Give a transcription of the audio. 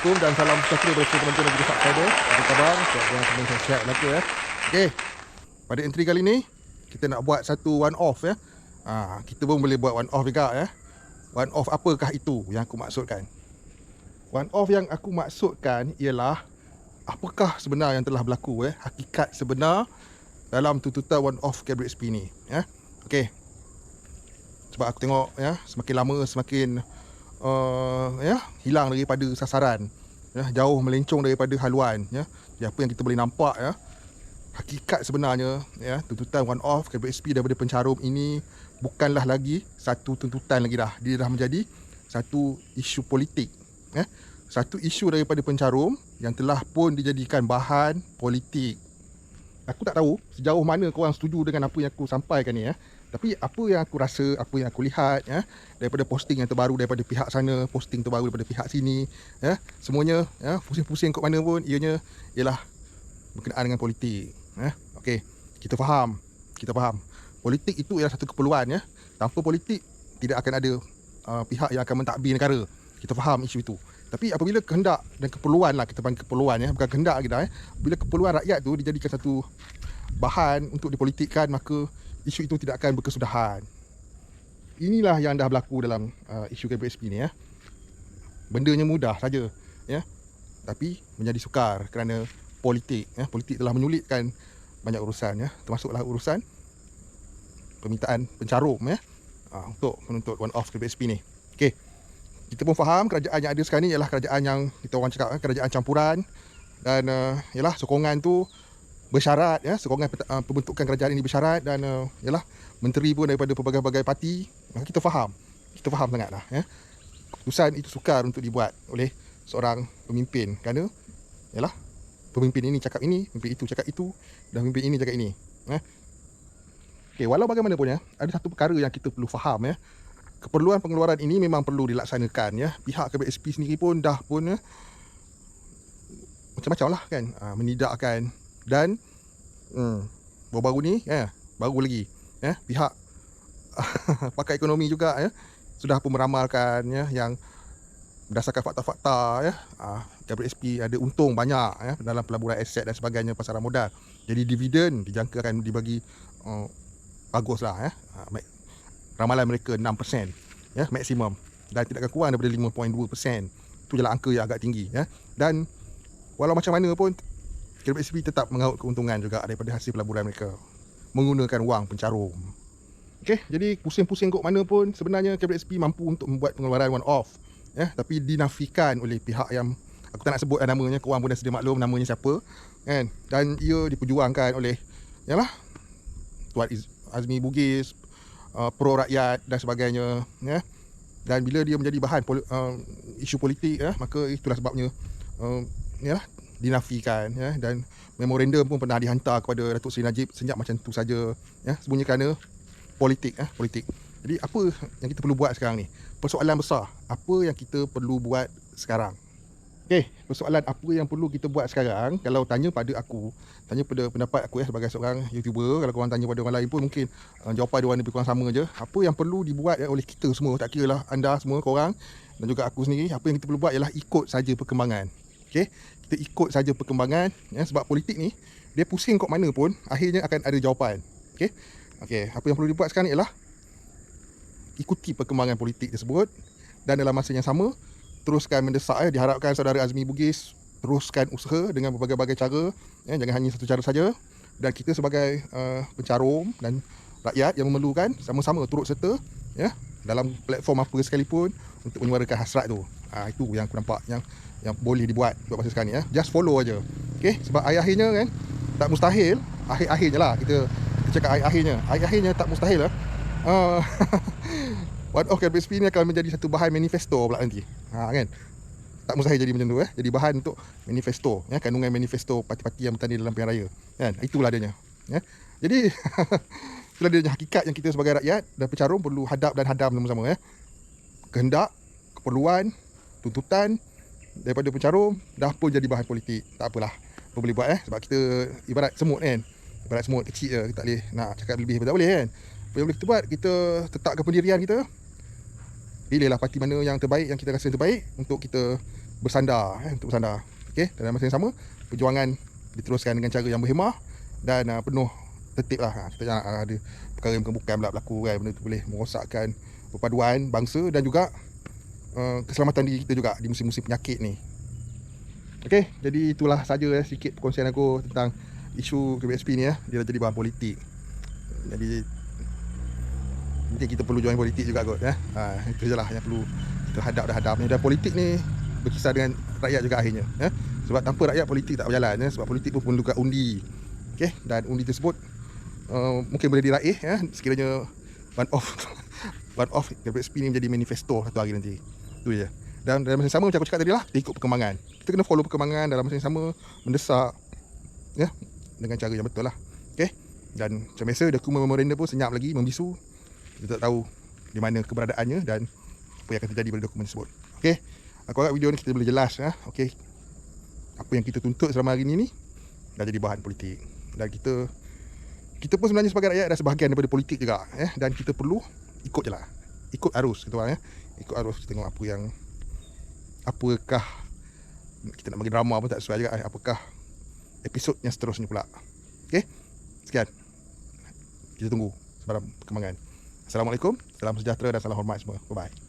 Assalamualaikum dan salam sejahtera bagi teman-teman dan juga subscriber. Apa khabar? Jangan sampai saya share lagi ya. Okey. Pada entry kali ni kita nak buat satu one off ya. Kita pun boleh buat one off juga ya. One off apakah itu yang aku maksudkan? One off yang aku maksudkan ialah apakah sebenar yang telah berlaku ya, hakikat sebenar dalam tuntutan one off Cabinet SP ni ya. Okey. Sebab aku tengok ya, semakin lama semakin hilang daripada sasaran ya, jauh melencong daripada haluan ya. Jadi apa yang kita boleh nampak ya, hakikat sebenarnya ya, tuntutan one off Cabinet SP daripada pencarum ini bukanlah lagi satu tuntutan lagi dah. Dia dah menjadi satu isu politik ya. Satu isu daripada pencarum yang telah pun dijadikan bahan politik. Aku tak tahu sejauh mana korang setuju dengan apa yang aku sampaikan ni ya. Tapi apa yang aku rasa, apa yang aku lihat ya, daripada posting yang terbaru daripada pihak sana, posting terbaru daripada pihak sini ya, semuanya ya, pusing-pusing kot mana pun ianya ialah berkenaan dengan politik ya. Okey, kita faham. Politik itu ialah satu keperluan ya. Tanpa politik tidak akan ada pihak yang akan mentadbir negara. Kita faham isu itu. Tapi apabila kehendak dan keperluan lah, kita panggil keperluan ya, bukan kehendak kita ya. Bila keperluan rakyat tu dijadikan satu bahan untuk dipolitikkan, maka isu itu tidak akan berkesudahan. Inilah yang dah berlaku dalam isu Cabinet SP ni ya. Bendanya mudah saja ya, tapi menjadi sukar kerana politik ya. Politik telah menyulitkan banyak urusan ya, termasuklah urusan permintaan pencarum ya, untuk menuntut one off Cabinet SP ni. Okey. Kita pun faham kerajaan yang ada sekarang ni ialah kerajaan yang kita orang cakap kerajaan campuran, dan ialah sokongan tu bersyarat ya, sokongan pembentukan kerajaan ini bersyarat, dan ialah menteri pun daripada pelbagai-pelbagai parti. Maka kita faham sangatlah ya. Keputusan itu sukar untuk dibuat oleh seorang pemimpin kerana ialah pemimpin ini cakap ini, pemimpin itu cakap itu, dan pemimpin ini cakap ini ya. Okey, walau bagaimanapun ya, ada satu perkara yang kita perlu faham ya. Keperluan pengeluaran ini memang perlu dilaksanakan ya. Pihak Cabinet SP sendiri pun dah pun ya, macam-macam lah kan, menidakkan. Dan baru-baru ni baru lagi ya, pihak pakar ekonomi juga ya sudah pun meramalkan ya, yang berdasarkan fakta-fakta ya, Cabinet SP ada untung banyak ya dalam pelaburan aset dan sebagainya, pasaran modal. Jadi dividen dijangka akan dibagi baguslah ya. Ramalan mereka 6% ya maksimum, dan tidak akan kurang daripada 5.2%. Itu jelah angka yang agak tinggi ya. Dan walau macam mana pun Cabinet SP tetap mengaut keuntungan juga daripada hasil pelaburan mereka menggunakan wang pencarum. Okey, jadi pusing-pusing kok mana pun sebenarnya Cabinet SP mampu untuk membuat pengeluaran one off ya, tapi dinafikan oleh pihak yang aku tak nak sebut namanya, korang pun dah sedia maklum namanya siapa kan. Dan ia diperjuangkan oleh yalah Tuan Azmi Bugis, pro rakyat dan sebagainya ya. Dan bila dia menjadi bahan isu politik ya, maka itulah sebabnya yalah dinafikan ya. Dan memorandum pun pernah dihantar kepada Datuk Seri Najib senyap macam tu saja ya, semuanya kerana politik ya, politik. Jadi apa yang kita perlu buat sekarang ni? Persoalan besar, apa yang kita perlu buat sekarang? Okey, persoalan apa yang perlu kita buat sekarang, kalau tanya pada aku, tanya pada pendapat aku ya sebagai seorang YouTuber, kalau korang tanya pada orang lain pun mungkin jawapan dia orang lebih kurang sama je. Apa yang perlu dibuat ya, oleh kita semua, tak kira lah anda semua, korang dan juga aku sendiri, apa yang kita perlu buat ialah ikut saja perkembangan. Okey, kita ikut saja perkembangan ya, sebab politik ni dia pusing kok mana pun akhirnya akan ada jawapan. Okey. Okey, apa yang perlu dibuat sekarang ialah ikuti perkembangan politik tersebut, dan dalam masa yang sama teruskan mendesak ya, diharapkan saudara Azmi Bugis teruskan usaha dengan berbagai-bagai cara ya, jangan hanya satu cara saja. Dan kita sebagai pencarum dan rakyat yang memerlukan sama-sama turut serta ya dalam platform apa sekalipun untuk menyuarakan hasrat tu. Itu yang aku nampak yang boleh dibuat buat masa sekarang ni ya. Just follow aja. Okey, sebab akhir-akhirnya kan tak mustahil, akhir-akhirnya lah kita cakap akhir-akhirnya tak mustahil lah. One off Cabinet SP ni akan menjadi satu bahan manifesto pula nanti. Kan? Tak mustahil jadi macam tu jadi bahan untuk manifesto ya, kandungan manifesto parti-parti yang bertanding dalam pilihan raya. Kan? Itulah adanya. Ya. Jadi itulah adanya hakikat yang kita sebagai rakyat dan pencarum perlu hadap dan hadam sama-sama ya. Kehendak, keperluan, tuntutan daripada pencarum dah pun jadi bahan politik. Tak apalah. Apa boleh buat sebab kita ibarat semut kan. Ibarat semut kecil je, kita tak boleh nak cakap lebih pun tak boleh kan. Apa yang boleh kita buat, kita tetapkan pendirian kita. Pilihlah parti mana yang terbaik, yang kita rasa terbaik untuk kita bersandar, untuk bersandar. Okey, dalam masa yang sama perjuangan diteruskan dengan cara yang berhemah dan penuh tertib lah. Kita jangan ada perkara yang bukan pula berlaku kan, benda tu boleh merosakkan perpaduan bangsa dan juga keselamatan diri kita juga di musim-musim penyakit ni. Okey, jadi itulah saja sikit perkongsian aku tentang isu KPSP ni dia dah jadi bahan politik. Jadi mungkin kita perlu join politik juga kot itu je lah yang perlu kita hadap ni. Dan politik ni berkisar dengan rakyat juga akhirnya sebab tanpa rakyat politik tak berjalan sebab politik pun perlukan undi. Okey, dan undi tersebut mungkin boleh diraih sekiranya one off KPSP ni menjadi manifesto satu hari nanti. Itu je. Dan dalam masa yang sama macam aku cakap tadi lah, kita ikut perkembangan. Kita kena follow perkembangan dalam masa yang sama, mendesak dengan cara yang betul lah. Okey. Dan macam biasa dokumen memorandum pun senyap lagi, membisu. Kita tak tahu di mana keberadaannya dan apa yang akan terjadi pada dokumen tersebut. Okey. Aku harap video ni kita boleh jelas okey. Apa yang kita tuntut selama hari ni dah jadi bahan politik. Dan kita pun sebenarnya sebagai rakyat dah sebahagian daripada politik juga dan kita perlu ikut je lah. Ikut arus kita orang ikut arus, kita tengok apakah kita nak bagi drama pun tak sesuai juga apakah episod yang seterusnya pula. Okey. Sekian. Kita tunggu sebarang perkembangan. Assalamualaikum, salam sejahtera dan salam hormat semua. Bye bye.